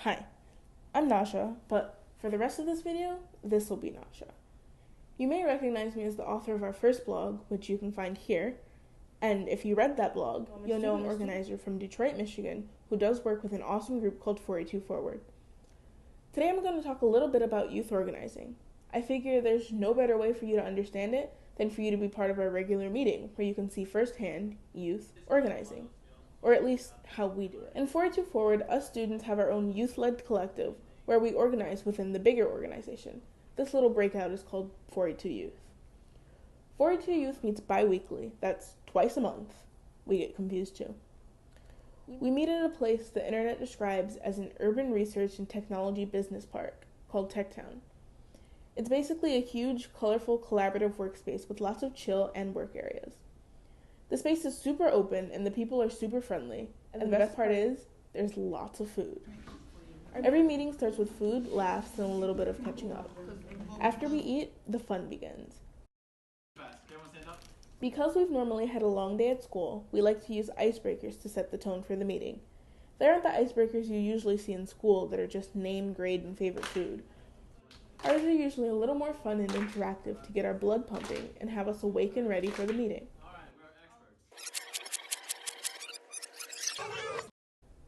Hi, I'm Naja, but for the rest of this video, this will be Naja. You may recognize me as the author of our first blog, which you can find here, and if you read that blog, you'll know I'm an organizer from Detroit, Michigan, who does work with an awesome group called 482Forward. Today I'm going to talk a little bit about youth organizing. I figure there's no better way for you to understand it than for you to be part of our regular meeting, where you can see firsthand youth organizing. Or at least how we do it. In 482Forward, us students have our own youth-led collective where we organize within the bigger organization. This little breakout is called 482 Youth. 482 Youth meets bi-weekly, that's twice a month. We get confused too. We meet at a place the internet describes as an urban research and technology business park called Techtown. It's basically a huge, colorful, collaborative workspace with lots of chill and work areas. The space is super open and the people are super friendly, and the best part is, there's lots of food. Every meeting starts with food, laughs, and a little bit of catching up. After we eat, the fun begins. Because we've normally had a long day at school, we like to use icebreakers to set the tone for the meeting. They aren't the icebreakers you usually see in school that are just name, grade, and favorite food. Ours are usually a little more fun and interactive to get our blood pumping and have us awake and ready for the meeting.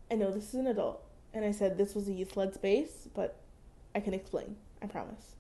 I know this is an adult, and I said this was a youth-led space, but I can explain, I promise.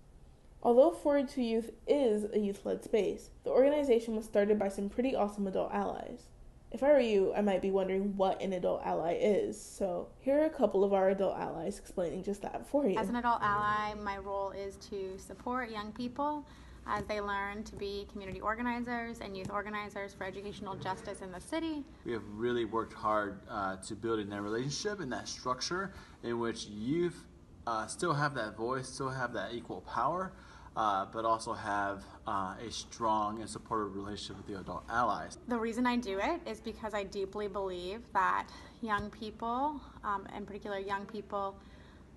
Although 482 Youth is a youth-led space, the organization was started by some pretty awesome adult allies. If I were you, I might be wondering what an adult ally is, so here are a couple of our adult allies explaining just that for you. As an adult ally, my role is to support young people as they learn to be community organizers and youth organizers for educational justice in the city. We have really worked hard to build in that relationship and that structure in which youth still have that voice, still have that equal power, but also have a strong and supportive relationship with the adult allies. The reason I do it is because I deeply believe that young people, in particular young people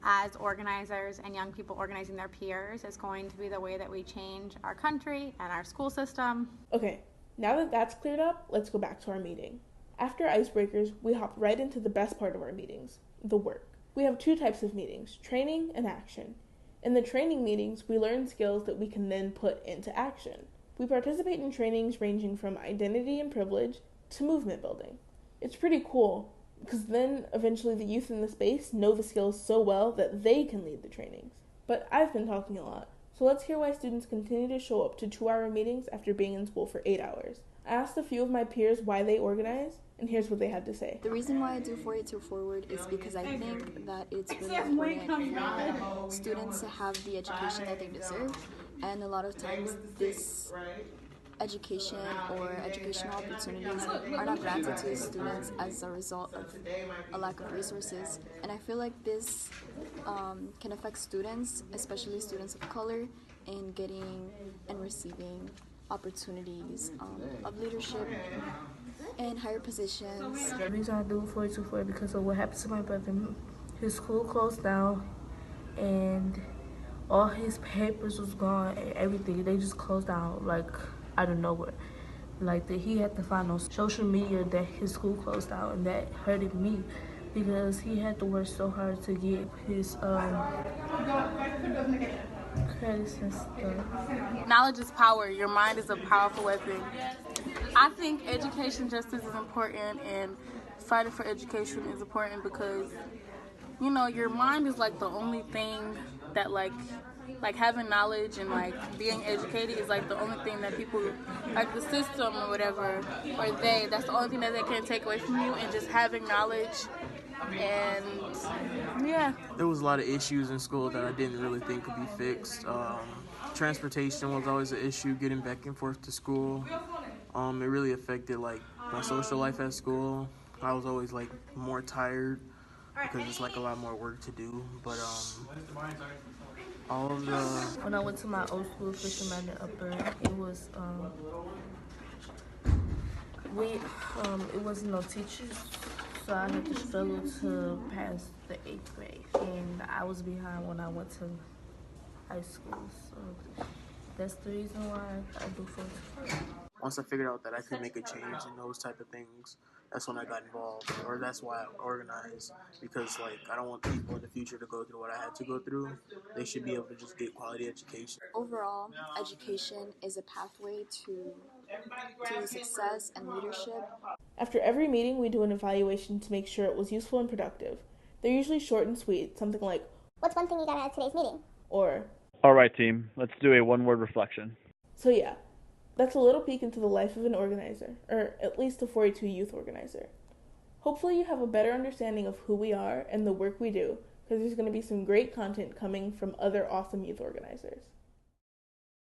as organizers and young people organizing their peers, is going to be the way that we change our country and our school system. Okay, now that that's cleared up, let's go back to our meeting. After icebreakers, we hop right into the best part of our meetings, the work. We have two types of meetings, training and action. In the training meetings, we learn skills that we can then put into action. We participate in trainings ranging from identity and privilege to movement building. It's pretty cool, because then eventually the youth in the space know the skills so well that they can lead the trainings. But I've been talking a lot, so let's hear why students continue to show up to 2-hour meetings after being in school for 8 hours. I asked a few of my peers why they organize, and here's what they had to say. The reason why I do 482Forward is because I think that it's really important for students to have the education that they deserve, and a lot of times this education or educational opportunities are not granted to students as a result of a lack of resources. And I feel like this can affect students, especially students of color, in getting and receiving opportunities of leadership and higher positions. The reason I do 482 is because of what happened to my brother. His school closed down and all his papers was gone and everything. They just closed down like out of nowhere. Like he had to find on social media that his school closed down, and that hurted me because he had to work so hard to get his credits and stuff. Knowledge is power. Your mind is a powerful weapon. I think education justice is important, and fighting for education is important because, you know, your mind is like the only thing that like having knowledge and like being educated is like the only thing that people, like the system or whatever, or that's the only thing that they can take away from you, and just having knowledge. And yeah, there was a lot of issues in school that I didn't really think could be fixed. Transportation was always an issue, getting back and forth to school. It really affected like my social life at school. I was always like more tired because it's like a lot more work to do. But all of the when I went to my old school, Fisherman and Upper, it was it wasn't no teachers. So I had to struggle to pass the 8th grade, and I was behind when I went to high school. So that's the reason why I do 482. Once I figured out that I could make a change in those type of things, that's when I got involved, or that's why I organize, because like I don't want people in the future to go through what I had to go through. They should be able to just get quality education. Overall, education is a pathway to success and leadership. After every meeting, we do an evaluation to make sure it was useful and productive. They're usually short and sweet, something like, "What's one thing you got out of today's meeting?" Or, "All right, team, let's do a one-word reflection." So yeah, that's a little peek into the life of an organizer, or at least a 482 youth organizer. Hopefully you have a better understanding of who we are and the work we do, because there's going to be some great content coming from other awesome youth organizers.